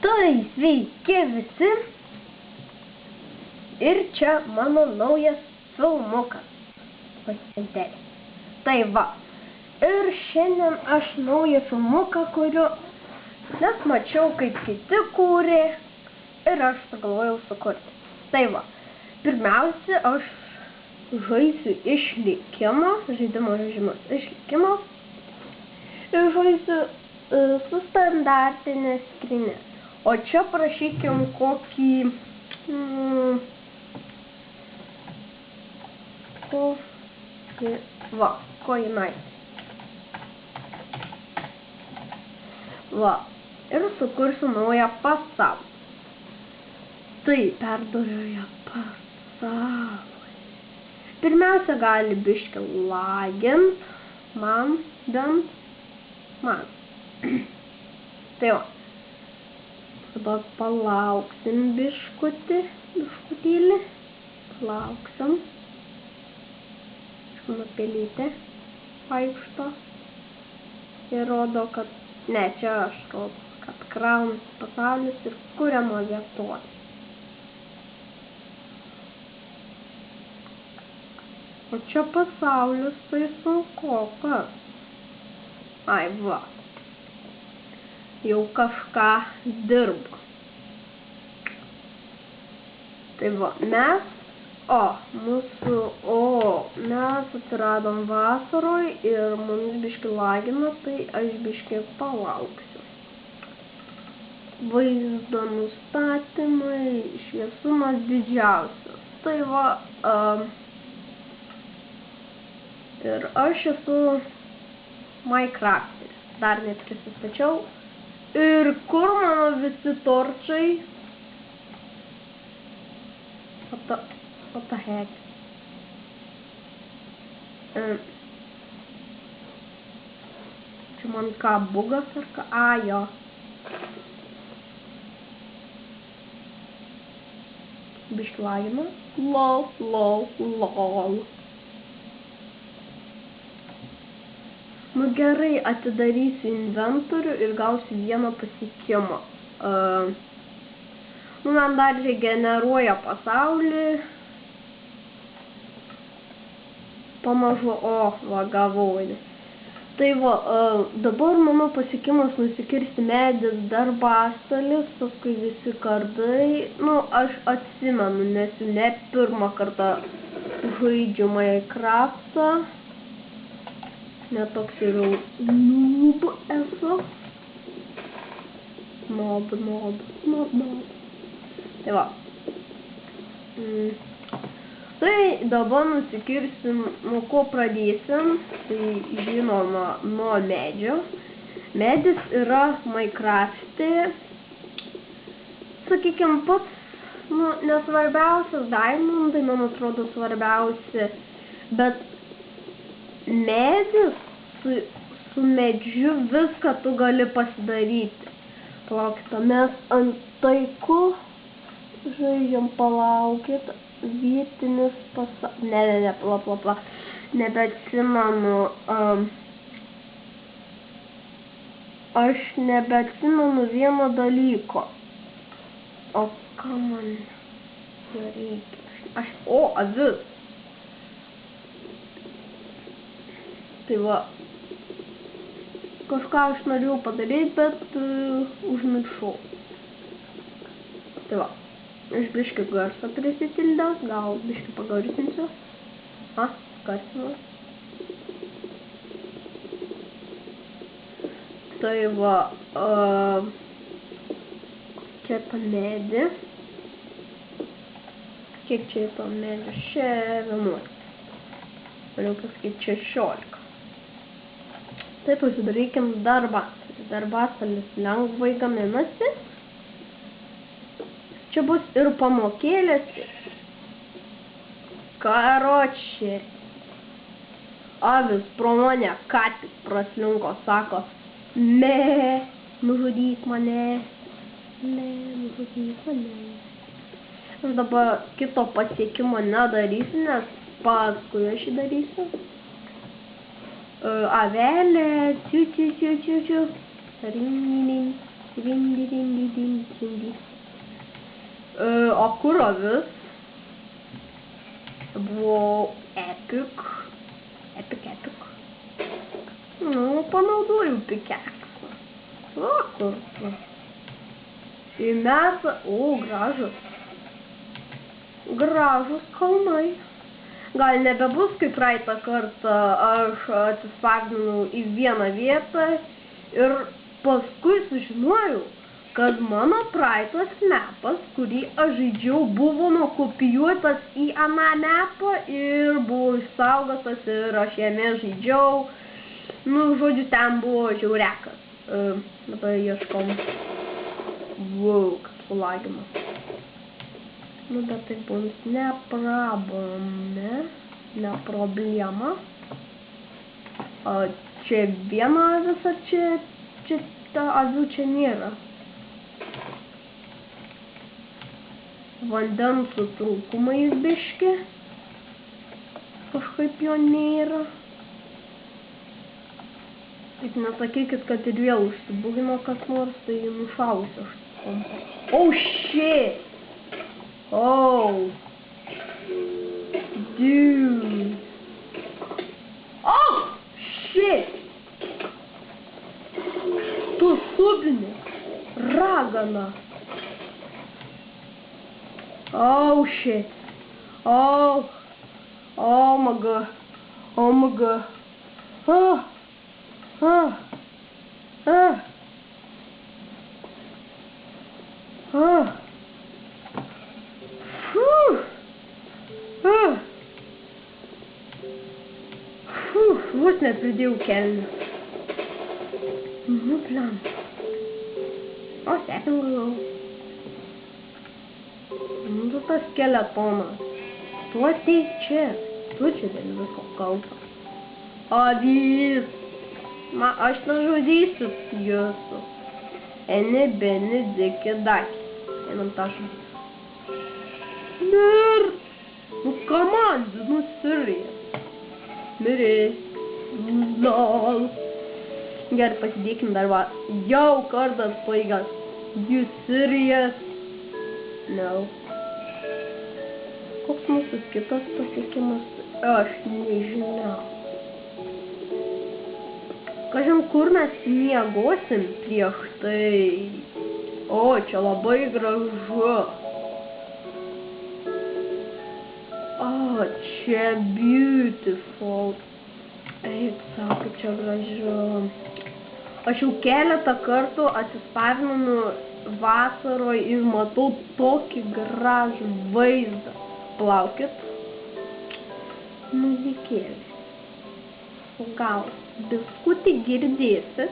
Tai sveiki visi. Ir čia mano naujas filmukas. Pasientelė. Tai va. Ir šiandien aš naują filmuką kuriu, nes mačiau, kaip kiti kūrė. Ir aš pagalvojau sukurti. Tai va. Pirmiausia, aš žaisiu išlikimo, žaidimo režimas išlikimo. Ir žaisiu su standartinė skrinė. O čia prašykim kokį... Va, ko jinai. Va, ir sukursiu naują pasaulį. Tai perdaroja pasaulį. Pirmiausia, gali biškį lagint, man. Tai va. Dabar palauksim biškutėlį. Palauksim. Mano pelytė vaikšto. Ir rodo, kad... Ne, čia aš rodo, kad kraunas pasaulis ir kuriama vietovė. O čia pasaulis tai sunkokas. Ai, va. Jau kažką dirba. Tai va, mes atsiradom vasaroj ir mums biškį lagina, tai aš biškį palauksiu. Vaizdo nustatymai, šviesumas didžiausias. Tai va, ir aš esu Minecrafteris, dar neprisistačiau. Ir kur mano visi torčai? What the heck? Čia man ką, bugas ar ką? A, jo. Biškį lagina. Lol. Nu gerai, atidarysiu inventorių ir gausiu vieną pasiekimą. Man dar regeneruoja pasaulį. Pamažu, va, gavau. Tai va, dabar mano pasiekimas nusikirsti medis, darbastalis, paskui visi kardai. Nu, aš atsimenu, nes ne pirmą kartą žaidžiu Minecraftą. Netoks ir noob esu. Noob. Tai va. Tai dabar nusikirsim, nuo ko pradėsim. Tai žinoma, nuo medžio. Medis yra Minecraft'e. Sakykim, pats, nesvarbiausias diamondai, man atrodo, svarbiausi. Bet medis su medžiu viską tu gali pasidaryti. Palaukite, mes ant taikų žaidžiam, palaukit, vietinis pasaulis. Ne, pala. Nebeatsimenu. Aš nebeatsimenu vieno dalyko. O ką man reikia? Avis. Tai va, kažką aš norėjau padaryti, bet užmiršau. Tai va, aš biškį garsą prisitildęs, gal biškį pagarsinsiu. Garsimas. Tai va, čia ta medė. Kiek čia ta medė? 11. Galiu pasakyti 16. Taip, pasidarykim darbastalis. Darbastalis lengvai gaminasi. Čia bus ir pamokėlės. Karočiai. Avis pro mane ką tik praslinko, sako, ne, nužudyk mane. Aš dabar kito pasiekimo nedarysiu, nes paskui aš jį darysiu. Avelė, ciu. O kur avis? Buvo epic. Nu, panaudoju pikeksą. O, kur tu? Įmeta, o, gražus. Gražus kalnai. Gal nebebus, kaip praeitą kartą aš atsispausdinau į vieną vietą ir paskui sužinojau, kad mano praeitas mapas, kurį aš žaidžiau, buvo nukopijuotas į aną mapą ir buvo išsaugotas ir aš jame žaidžiau. Nu, žodžiu, ten buvo žiaurekas. Dabar ieškom. Wow, kad sulagino. Nu, bet tai bus ne problema. Čia viena avis, ar čia ta avių čia nėra. Vandens su trūkumais biški. Kažkaip jo nėra. Taip nesakykit, kad ir vėl užsibugino kas nors, tai nušausiu aš kompą. Oh shit! Oh! Dude! Oh! Shit! Tu subini! Ragana! Oh shit! Oh! Oh my god! Oh my god! Oh! Oh! Oh! Oh! Vos nepridėjau kelnių. Nu, plan. O, sepingu. Nu, tas skeletonas. Tu ateik čia. Tu čia dėl viso kaltas. Avys. Aš nežudysiu jūsų. Eni, beni, diki, daki. Einam tašą. Mir. Nu, komandų, nu, sirija. Mirė. Lol. Gerai, pasidėkim darbą. Jau kartas paigas. You serious? No. Koks mūsų kitas pasiekimas? Aš nežinau. Kažin, kur mes miegosim prieš tai? O, čia labai gražu. O, čia beautiful. Eik, savo, kaip čia gražu. Aš jau keletą kartų atsispausdinu vasaroj ir matau tokį gražų vaizdą. Plaukit. Muzikėlė. O gal biskutį girdėsi?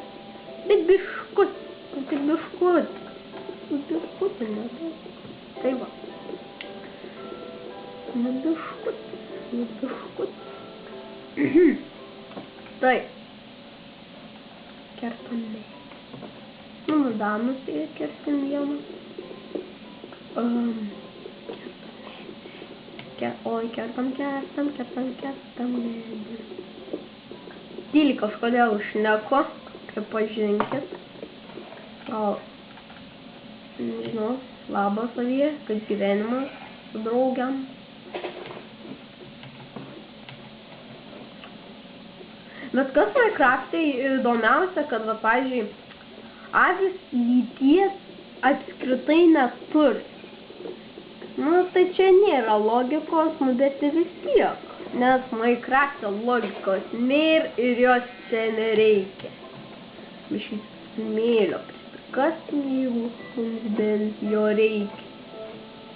Bet biškutį. Tik biškutį. Biškutį nedaug. Tai va. Biškutį. Tai. Kertame. Nu, nudanusi kertim vieną. Oi, kertam. Tyliai kažkodėl šneku, pripažinkit. Gal, nežinau, labas savyje, kaip gyvenimas su draugiam. Bet kas Minecraft'e įdomiausia, kad, va, pavyzdžiui, avys lyties apskritai neturi. Nu, tai čia nėra logikos, nu, bet vis tiek. Nes Minecraft'e logikos nėra ir jos čia nereikia. Biškai smėlio prisikasti, jeigu mums bent jo reikia.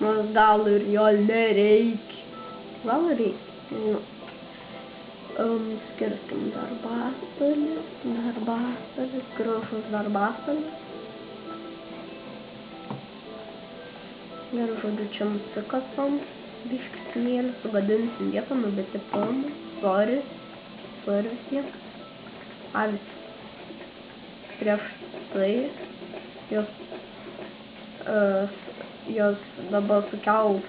Nors gal ir jo nereikia. Gal reikia, nežinau. Skirskim darbastalis, gražus darbastalis. Ir žodžiu, čia nusikasam, biškį smėlį, sugadinsim vietą, nubėti pomą. Sorry visiems. Avis. Prieš tai jos dabar sukels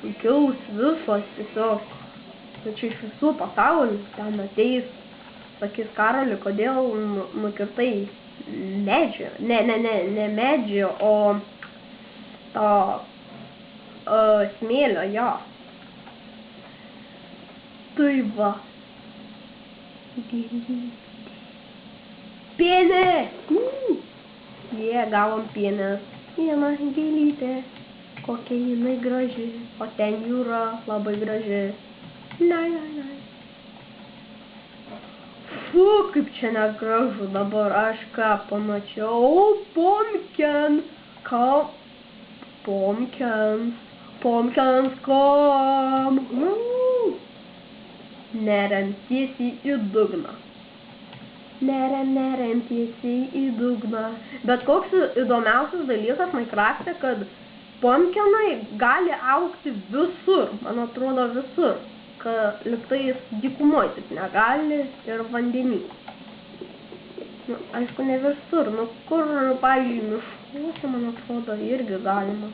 visos tiesiog. Tačiau iš visų pasaulių ten ateis, sakys, Karoli, kodėl nukirtai medžio, ne medžio, o to smėlio, jo. Tai va. Pienė! Jie gavom pienės. Viena gėlytė. Kokia jinai graži. O ten jūra labai graži. Lai. Fu, kaip čia negražu. Dabar aš ką pamačiau. Pumpkin. Pumpkins come. Neriam tiesiai į dugną. Neriam tiesiai į dugną. Bet koks įdomiausias dalykas Minecraft'e, kad pumpkinai gali augti visur. Man atrodo visur. Kad liktais dykumoj taip negali ir vandenį. Nu, aišku, ne visur. Nu, kur, pavyzdžiui, miškuose, man atrodo, irgi galima.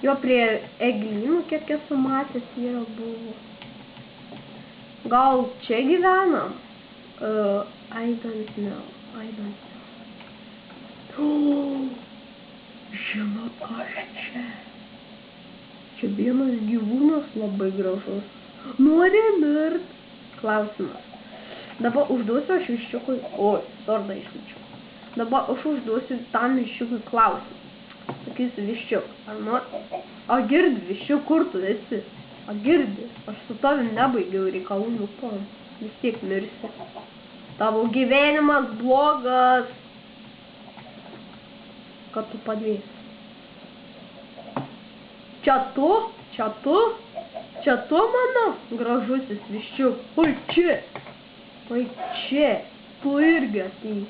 Jo prie eglynų, kiek esu matęs, yra buvo. Gal čia gyvenam? I don't know. Žinot, kas čia? Čia vienas gyvūnas labai gražus. Nori mirt? Klausimas. Dabar užduosiu aš viščiukui... Oi, sordą išličiau. Dabar aš užduosiu tam viščiukui klausimą. Sakysiu viščiuk. A girdi viščiuk, kur tu esi? A girdi, aš su tavim nebaigiau reikalų nustojom. Vis tiek mirsi. Tavo gyvenimas blogas. Kad tu padvėsi. Čia tu mano gražusis viščiuk. Oi čia. Tu irgi atei.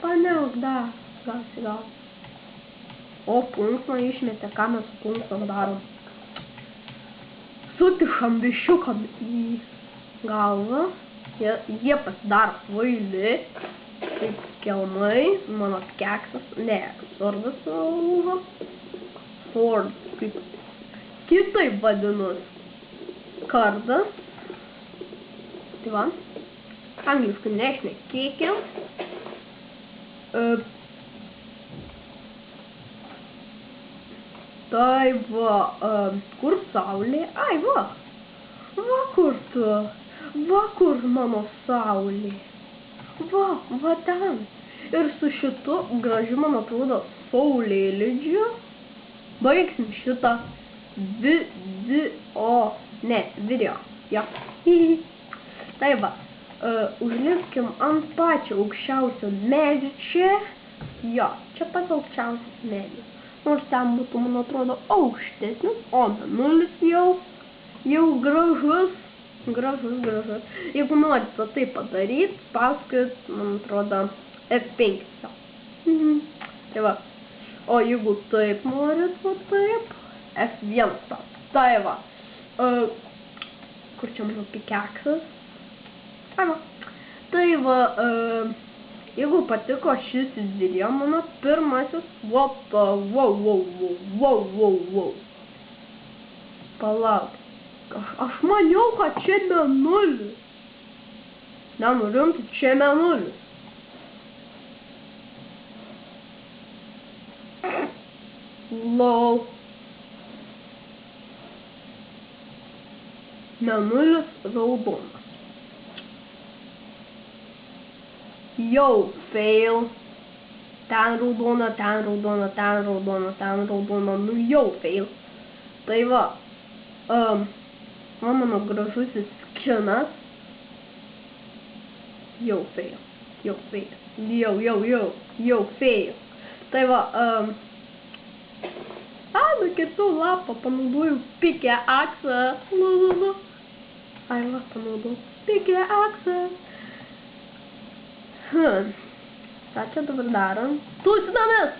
Paniauk dar. Gal. O punksmą išmetė, ką mes su punksmą darom. Sutišam viščiukam į galvą. Jie pasidaro kvaili. Kaip kelmai. Mano keksas. Ne, sordas lūžo. Sword. Kaip kitaip vadinus. Kardas. Tai va. Angliškai nešnekėkim. Tai va, kur saulė? Ai, va. Va kur tu. Va kur mano saulė. Va ten. Ir su šitu gražiu, man atrodo, saulėlydžiu baigsim šitą video. Ja. Tai va, užlipkim ant pačio aukščiausio medžio čia. Jo, čia pats aukščiausias medis. Nors ten būtų, man atrodo, aukštesnis, o Mėnulis jau gražus. Jeigu norite tai padaryti, spauskit, man atrodo, F5. Tai va. O jeigu taip norit, va taip, F1 spauskit. Tai va. Kur čia mano pikeksas? Tai va, jeigu patiko šis video, mano pirmasis, wow. Palauk. Aš maniau, kad čia Mėnulis. Nenurimti, čia Mėnulis. Lol. Mėnulis raudonas. Jau fail. Ten raudona, nu jau fail. Tai va, mano gražusis skinas. Jau fail. Jau fail. Tai va, nukirtau lapą, panaudojau pikeaksą. Ai va, panaudojau pikeaksą. Ką čia dabar darom? Tūsinamės!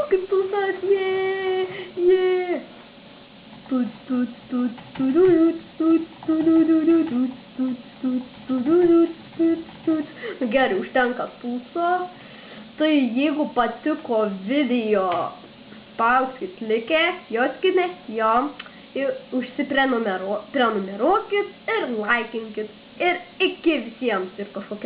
Kaip tūsas, jee! Gerai, užtenka tūso. Tai jeigu patiko video, spauskit likę, joskite, jo, ir užsiprenumeruokit ir laikinkit. Ir iki visiems ir kažkokia